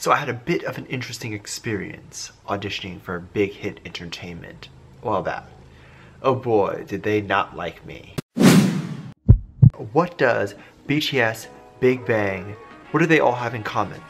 So I had a bit of an interesting experience auditioning for Big Hit Entertainment a while back. Oh boy, did they not like me. What does BTS, Big Bang, what do they all have in common?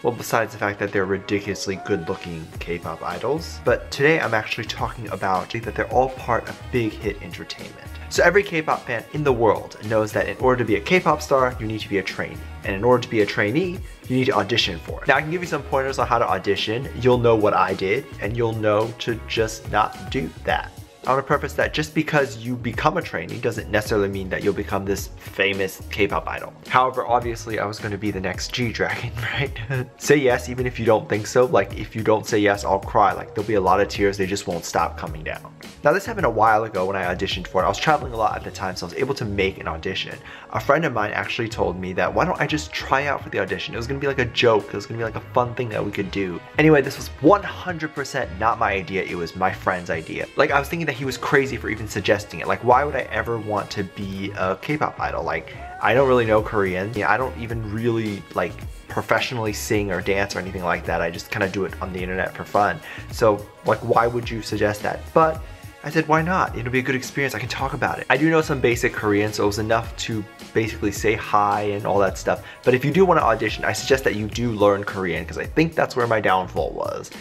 Well, besides the fact that they're ridiculously good-looking K-pop idols. But today I'm actually talking about that they're all part of Big Hit Entertainment. So every K-pop fan in the world knows that in order to be a K-pop star, you need to be a trainee. And in order to be a trainee, you need to audition for it. Now I can give you some pointers on how to audition. You'll know what I did, and you'll know to just not do that. I want to preface that just because you become a trainee doesn't necessarily mean that you'll become this famous K-pop idol. However, obviously I was going to be the next G-Dragon, right? Say yes even if you don't think so. Like if you don't say yes, I'll cry. Like there'll be a lot of tears, they just won't stop coming down. Now this happened a while ago when I auditioned for it. I was traveling a lot at the time, so I was able to make an audition. A friend of mine actually told me that why don't I just try out for the audition? It was going to be like a joke. It was going to be like a fun thing that we could do. Anyway, this was 100% not my idea. It was my friend's idea. Like I was thinking that he was crazy for even suggesting it. Like why would I ever want to be a K-pop idol? Like I don't really know Korean. I don't even really like professionally sing or dance or anything like that. I just kind of do it on the internet for fun. So like why would you suggest that? But I said, why not? It'll be a good experience. I can talk about it. I do know some basic Korean, so it was enough to basically say hi and all that stuff. But if you do want to audition, I suggest that you do learn Korean because I think that's where my downfall was.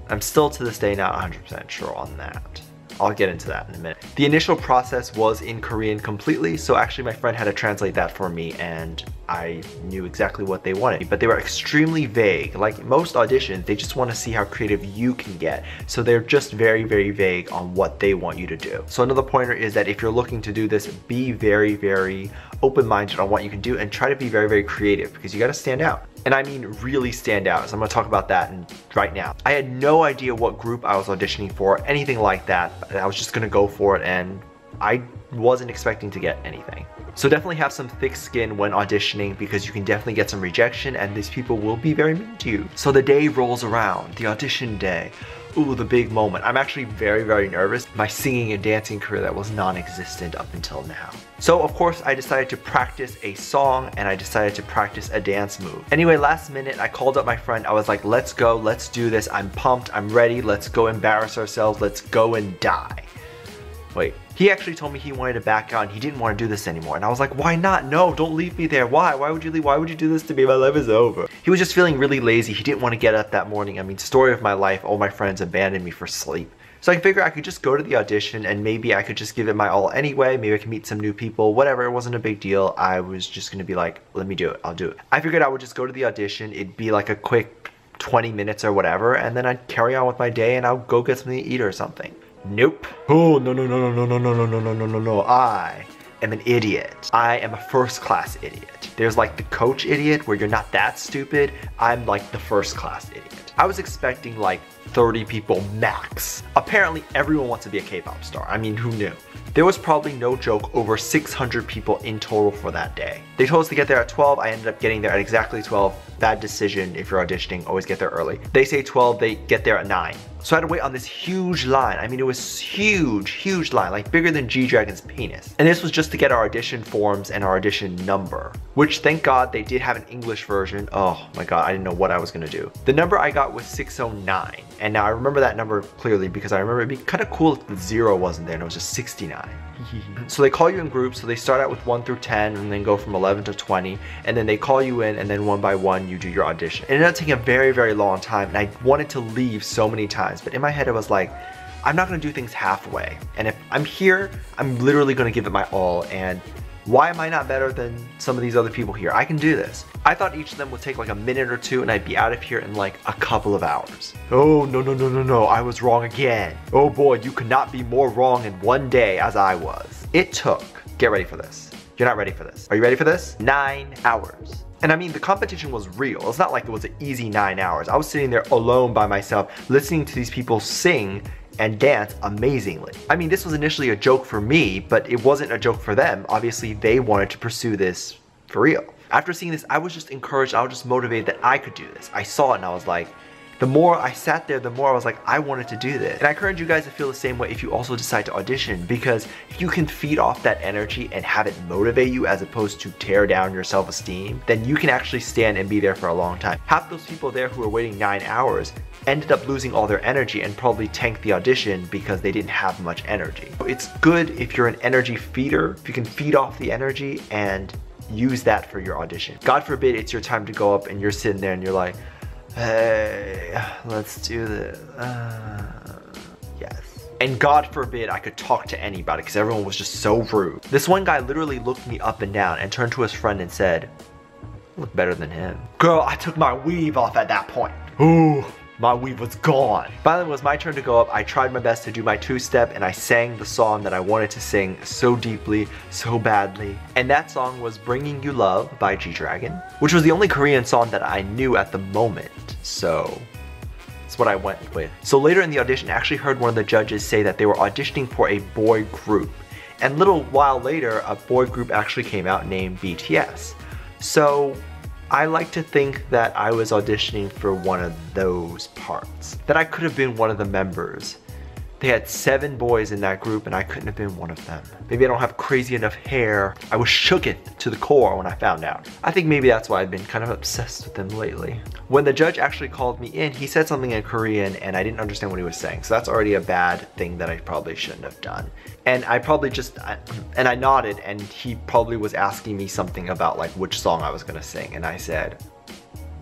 I'm still to this day not 100% sure on that. I'll get into that in a minute. The initial process was in Korean completely, so actually my friend had to translate that for me and I knew exactly what they wanted. But they were extremely vague. Like most auditions, they just want to see how creative you can get. So they're just very, very vague on what they want you to do. So another pointer is that if you're looking to do this, be very, very open-minded on what you can do and try to be very, very creative because you got to stand out. And I mean really stand out, so I'm going to talk about that right now. I had no idea what group I was auditioning for, anything like that. I was just going to go for it and I wasn't expecting to get anything. So definitely have some thick skin when auditioning because you can definitely get some rejection and these people will be very mean to you. So the day rolls around, the audition day. Ooh, the big moment. I'm actually very, very nervous. My singing and dancing career that was non-existent up until now. So of course I decided to practice a song and I decided to practice a dance move. Anyway, last minute I called up my friend. I was like, let's go, let's do this. I'm pumped, I'm ready. Let's go embarrass ourselves. Let's go and die. Wait, he actually told me he wanted to back out and he didn't want to do this anymore. And I was like, why not? No, don't leave me there. Why? Why would you leave? Why would you do this to me? My life is over. He was just feeling really lazy. He didn't want to get up that morning. I mean, story of my life, all my friends abandoned me for sleep. So I figured I could just go to the audition and maybe I could just give it my all anyway. Maybe I could meet some new people, whatever. It wasn't a big deal. I was just going to be like, let me do it. I'll do it. I figured I would just go to the audition. It'd be like a quick 20 minutes or whatever. And then I'd carry on with my day and I'll go get something to eat or something. Nope. Oh, no, no, no, no, no, no, no, no, no, no, no, no. I am an idiot. I am a first class idiot. There's like the coach idiot where you're not that stupid. I'm like the first class idiot. I was expecting like 30 people max. Apparently everyone wants to be a K-pop star. I mean, who knew? There was probably no joke over 600 people in total for that day. They told us to get there at 12. I ended up getting there at exactly 12. Bad decision if you're auditioning, always get there early. They say 12, they get there at 9. So I had to wait on this huge line. I mean, it was huge, huge line, like bigger than G-Dragon's penis. And this was just to get our audition forms and our audition number, which thank God they did have an English version. Oh my God, I didn't know what I was gonna do. The number I got was 609. And now I remember that number clearly because I remember it'd be kind of cool if the 0 wasn't there and it was just 69. So they call you in groups. So they start out with 1 through 10 and then go from 11 to 20. And then they call you in and then one by one you do your audition. It ended up taking a very, very long time and I wanted to leave so many times. But in my head it was like, I'm not going to do things halfway. And if I'm here, I'm literally going to give it my all. And why am I not better than some of these other people here? I can do this. I thought each of them would take like a minute or two and I'd be out of here in like a couple of hours. Oh, no, no, no, no, no. I was wrong again. Oh boy, you could not be more wrong in one day as I was. It took, get ready for this. You're not ready for this. Are you ready for this? 9 hours. And I mean, the competition was real. It's not like it was an easy 9 hours. I was sitting there alone by myself, listening to these people sing and dance amazingly. I mean, this was initially a joke for me, but it wasn't a joke for them. Obviously, they wanted to pursue this for real. After seeing this, I was just encouraged, I was just motivated that I could do this. I saw it and I was like, The more I sat there, the more I was like, I wanted to do this. And I encourage you guys to feel the same way if you also decide to audition, because if you can feed off that energy and have it motivate you as opposed to tear down your self-esteem, then you can actually stand and be there for a long time. Half those people there who were waiting 9 hours ended up losing all their energy and probably tanked the audition because they didn't have much energy. It's good if you're an energy feeder, if you can feed off the energy and use that for your audition. God forbid it's your time to go up and you're sitting there and you're like, hey, let's do this. Yes. And God forbid I could talk to anybody because everyone was just so rude. This one guy literally looked me up and down and turned to his friend and said, "You look better than him." Girl, I took my weave off at that point. Ooh. My weave was gone. Finally, it was my turn to go up. I tried my best to do my two-step and I sang the song that I wanted to sing so deeply, so badly. And that song was Bringing You Love by G-Dragon, which was the only Korean song that I knew at the moment. So that's what I went with. So later in the audition, I actually heard one of the judges say that they were auditioning for a boy group. And a little while later, a boy group actually came out named BTS. So I like to think that I was auditioning for one of those parts. That I could have been one of the members. They had 7 boys in that group and I couldn't have been one of them. Maybe I don't have crazy enough hair. I was shooketh to the core when I found out. I think maybe that's why I've been kind of obsessed with them lately. When the judge actually called me in, he said something in Korean and I didn't understand what he was saying. So that's already a bad thing that I probably shouldn't have done. And I probably just, and I nodded and he probably was asking me something about like which song I was gonna sing. And I said,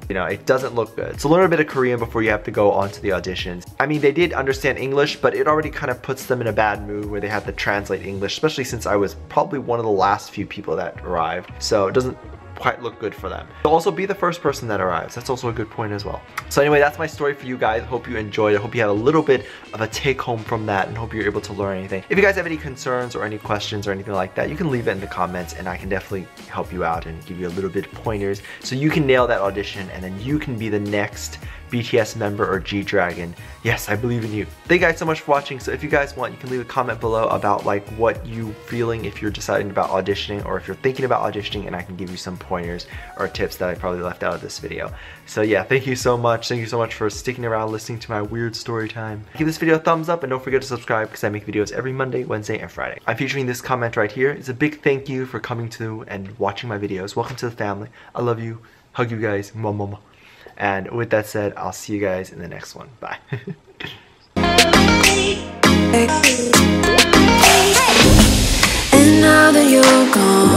you know, it doesn't look good. So learn a bit of Korean before you have to go on to the auditions. I mean, they did understand English, but it already kind of puts them in a bad mood where they have to translate English, especially since I was probably one of the last few people that arrived. So it doesn't quite look good for them. So also be the first person that arrives. That's also a good point as well. So anyway, that's my story for you guys. Hope you enjoyed it. Hope you have a little bit of a take home from that and hope you're able to learn anything. If you guys have any concerns or any questions or anything like that, you can leave it in the comments and I can definitely help you out and give you a little bit of pointers so you can nail that audition and then you can be the next BTS member or G-Dragon. Yes, I believe in you. Thank you guys so much for watching. So if you guys want, you can leave a comment below about like what you feeling if you're deciding about auditioning or if you're thinking about auditioning, and I can give you some pointers or tips that I probably left out of this video. So yeah, thank you so much. Thank you so much for sticking around listening to my weird story time. Give this video a thumbs up and don't forget to subscribe because I make videos every Monday, Wednesday, and Friday. I'm featuring this comment right here. It's a big thank you for coming to and watching my videos. Welcome to the family. I love you. Hug you guys. Mama. And with that said, I'll see you guys in the next one. Bye. And now that you're gone,